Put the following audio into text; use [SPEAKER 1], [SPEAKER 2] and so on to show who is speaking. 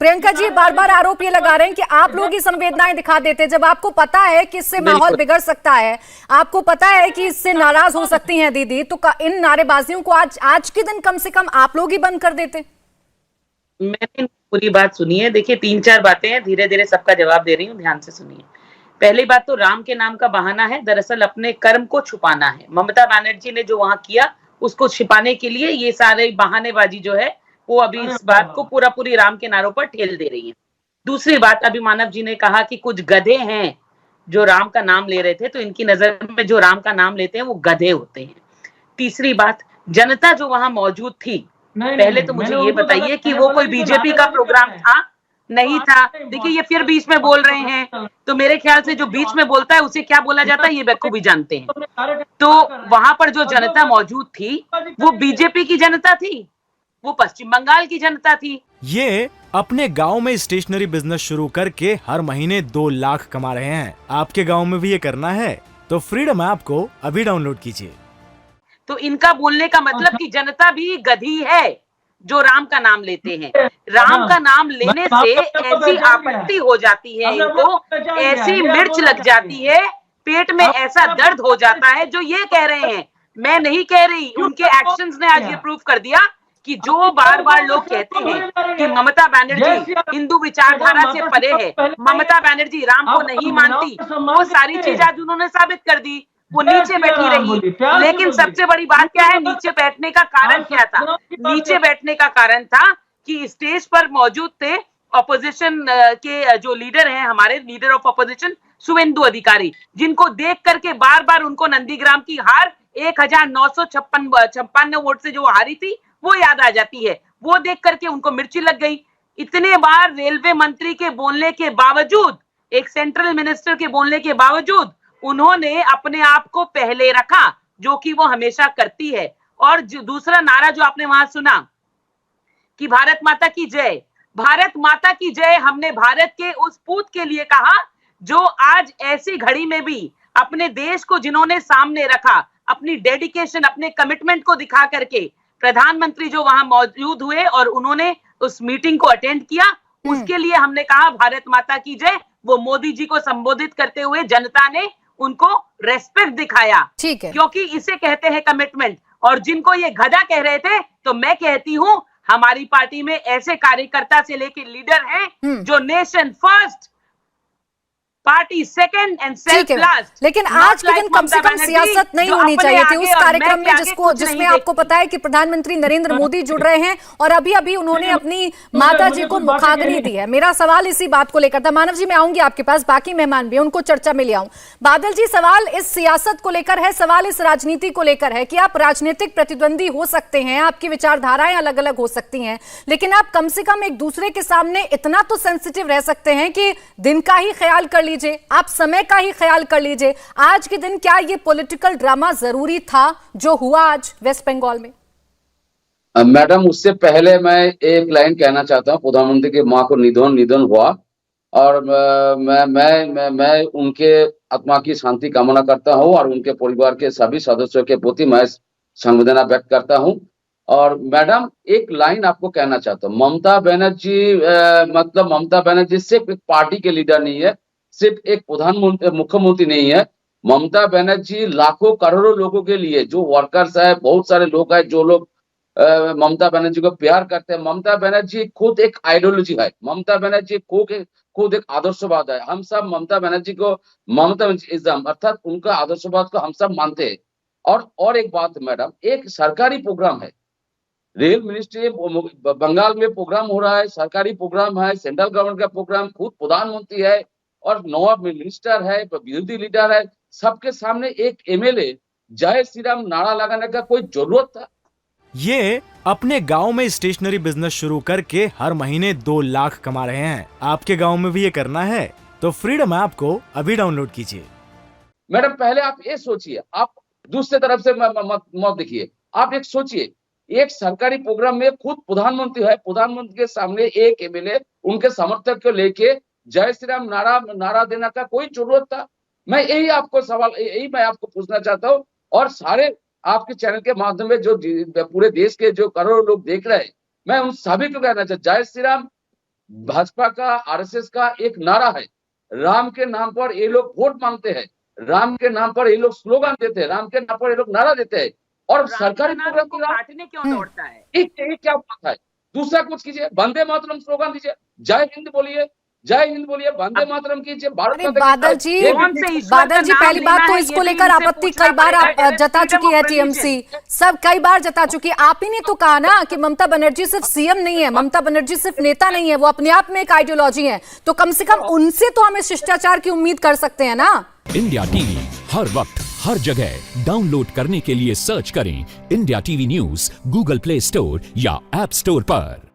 [SPEAKER 1] प्रियंका जी बार बार आरोप ये लगा रहे हैं कि आप लोग ही संवेदनाएं दिखा देते हैं, जब आपको पता है कि इससे माहौल बिगड़ सकता है, आपको पता है कि इससे नाराज हो सकती हैं दीदी, तो इन नारेबाजियों को आज के दिन कम से कम आप लोग ही बंद कर देते।
[SPEAKER 2] मैंने पूरी बात सुनी है। देखिए 3-4 बातें हैं, धीरे धीरे सबका जवाब दे रही हूँ, ध्यान से सुनिए। पहली बात तो राम के नाम का बहाना है, दरअसल अपने कर्म को छुपाना है। ममता बनर्जी ने जो वहां किया उसको छिपाने के लिए ये सारे बहानेबाजी जो है वो अभी इस बात को पूरी राम के नारों पर ठेल दे रही है। दूसरी बात, अभी मानव जी ने कहा कि कुछ गधे हैं जो राम का नाम ले रहे थे, तो इनकी नजर में जो राम का नाम लेते हैं वो गधे होते हैं। तीसरी बात, जनता जो वहां मौजूद थी, पहले तो मुझे ये बताइए कि वो कोई बीजेपी का प्रोग्राम था? नहीं था। देखिए ये फिर बीच में बोल रहे हैं, तो मेरे ख्याल से जो बीच में बोलता है उसे क्या बोला जाता है ये बखूबी जानते हैं। तो वहां पर जो जनता मौजूद थी वो बीजेपी की जनता थी, वो पश्चिम बंगाल की जनता थी।
[SPEAKER 3] ये अपने गांव में स्टेशनरी बिजनेस शुरू करके हर महीने 2 लाख कमा रहे हैं। आपके गांव में भी ये करना है तो फ्रीडम ऐप को अभी डाउनलोड कीजिए।
[SPEAKER 2] तो इनका बोलने का मतलब कि जनता भी गधी है जो राम का नाम लेते हैं। राम का नाम लेने से ऐसी आपत्ति हो जाती है, इनको ऐसी मिर्च लग जाती है, पेट में ऐसा दर्द हो जाता है। जो ये कह रहे हैं, मैं नहीं कह रही, उनके एक्शंस ने आज ये प्रूव कर दिया कि जो बार बार लोग कहते हैं कि ममता बनर्जी हिंदू विचारधारा से परे है, ममता बनर्जी राम को नहीं मानती, वो सारी चीज आज उन्होंने साबित कर दी। वो नीचे बैठी रही, लेकिन सबसे बड़ी बात क्या है, नीचे बैठने का कारण क्या था? नीचे बैठने का कारण था कि स्टेज पर मौजूद थे ऑपोजिशन के जो लीडर हैं, हमारे लीडर ऑफ ऑपोजिशन शुवेंदु अधिकारी, जिनको देख करके बार बार उनको नंदीग्राम की हार 1956 वोट से जो हारी थी वो याद आ जाती है। वो देख करके उनको मिर्ची लग गई। इतने बार रेलवे मंत्री के बोलने के बावजूद, एक सेंट्रल मिनिस्टर के बोलने के बावजूद उन्होंने अपने आप को पहले रखा, जो कि वो हमेशा करती है। और दूसरा नारा जो आपने वहां सुना कि भारत माता की जय, भारत माता की जय, हमने भारत के उस पूत के लिए कहा जो आज ऐसी घड़ी में भी अपने देश को जिन्होंने सामने रखा, अपनी डेडिकेशन, अपने कमिटमेंट को दिखा करके प्रधानमंत्री जो वहां मौजूद हुए और उन्होंने उस मीटिंग को अटेंड किया, उसके लिए हमने कहा भारत माता की जय। वो मोदी जी को संबोधित करते हुए जनता ने उनको रेस्पेक्ट दिखाया,
[SPEAKER 1] ठीक है,
[SPEAKER 2] क्योंकि इसे कहते हैं कमिटमेंट। और जिनको ये गधा कह रहे थे, तो मैं कहती हूं हमारी पार्टी में ऐसे कार्यकर्ता से लेके लीडर हैं जो nation first, party second and self last.
[SPEAKER 1] लेकिन आज के दिन कम से कम सियासत नहीं होनी चाहिए थी उस कार्यक्रम में जिसमें आपको पता है कि प्रधानमंत्री नरेंद्र मोदी जुड़ रहे हैं और अभी अभी उन्होंने अपनी माता जी को मुखाग्नि दी है। मेरा सवाल इसी बात को लेकर था। मानव जी मैं आऊंगी आपके पास, बाकी मेहमान भी उनको चर्चा में ले आऊं। बादल जी सवाल इस सियासत को लेकर है, सवाल इस राजनीति को लेकर है कि आप राजनीतिक प्रतिद्वंदी हो सकते हैं, आपकी विचारधाराएं अलग अलग हो सकती हैं, लेकिन आप कम से कम एक दूसरे के सामने इतना तो सेंसिटिव रह सकते हैं कि दिन का ही ख्याल कर लीजिए, आप समय का ही ख्याल कर लीजिए। आज के दिन क्या ये पॉलिटिकल ड्रामा जरूरी था जो हुआ आज वेस्ट बंगाल में?
[SPEAKER 4] मैडम उससे पहले मैं एक लाइन कहना चाहता हूँ। प्रधानमंत्री की मां को निधन हुआ और मैं उनके आत्मा की शांति कामना करता हूँ और उनके परिवार के सभी सदस्यों के प्रति मैं संवेदना व्यक्त करता हूँ। और मैडम एक लाइन आपको कहना चाहता हूँ, ममता बनर्जी मतलब ममता बनर्जी सिर्फ एक पार्टी के लीडर नहीं है, सिर्फ एक प्रधानमंत्री मुख्यमंत्री नहीं है। ममता बनर्जी लाखों करोड़ों लोगों के लिए, जो वर्कर्स है, बहुत सारे लोग हैं जो लोग ममता बनर्जी को प्यार करते हैं। ममता बनर्जी खुद एक आइडियोलॉजी है, ममता बनर्जी खुद एक आदर्शवाद है। हम सब ममता बनर्जी को ममताइज्म अर्थात उनका आदर्शवाद को हम सब मानते हैं। और एक बात मैडम, एक सरकारी प्रोग्राम है, रेल मिनिस्ट्री बंगाल में प्रोग्राम हो रहा है, सरकारी प्रोग्राम है, सेंट्रल गवर्नमेंट का प्रोग्राम, खुद प्रधानमंत्री है और 9 मिनिस्टर है, विरोधी लीडर है, सबके सामने एक एमएलए जय श्री राम नारा लगाने का कोई जरूरत था?
[SPEAKER 3] ये अपने गांव में स्टेशनरी बिजनेस शुरू करके हर महीने 2 लाख कमा रहे हैं। आपके गांव में भी ये करना है तो फ्रीडम ऐप को अभी डाउनलोड कीजिए।
[SPEAKER 4] मैडम पहले आप ये सोचिए, आप दूसरे तरफ से मत देखिए, आप एक सोचिए, एक सरकारी प्रोग्राम में खुद प्रधानमंत्री है, प्रधानमंत्री के सामने एक एमएलए उनके समर्थक को लेके जय श्री राम नारा देने का कोई जरूरत था? मैं यही आपको सवाल, यही मैं आपको पूछना चाहता हूँ। और सारे आपके चैनल के माध्यम में जो पूरे देश के जो करोड़ों लोग देख रहे हैं, मैं उन सभी को कहना चाहता, जय श्री राम भाजपा का, आरएसएस का एक नारा है, राम के नाम पर ये लोग वोट मांगते हैं, राम के नाम पर ये लोग स्लोगन देते हैं, राम के नाम पर ये लोग नारा देते हैं, और सरकारी प्रोग्राम को
[SPEAKER 2] काटने क्यों दौड़ता है?
[SPEAKER 4] एक क्या बात है? दूसरा कुछ कीजिए, वंदे मातरम स्लोगन दीजिए, जय हिंद बोलिए, जय हिंद बोलिए, वंदे मातरम कीजिए, भारत
[SPEAKER 1] अरे
[SPEAKER 4] माता की
[SPEAKER 1] बादल
[SPEAKER 4] जय।
[SPEAKER 1] जी, बादल जी, पहली बात तो इसको लेकर आपत्ति कई बार आप जता चुकी है टीएमसी, सब कई बार जता चुकी है। आप ही ने तो कहा ना कि ममता बनर्जी सिर्फ सीएम नहीं है, ममता बनर्जी सिर्फ नेता नहीं है, वो अपने आप में एक आइडियोलॉजी है, तो कम से कम उनसे तो हमें शिष्टाचार की उम्मीद कर सकते हैं ना।
[SPEAKER 5] इंडिया टीवी हर वक्त हर जगह डाउनलोड करने के लिए सर्च करें India TV news Google play store या ऐप स्टोर पर।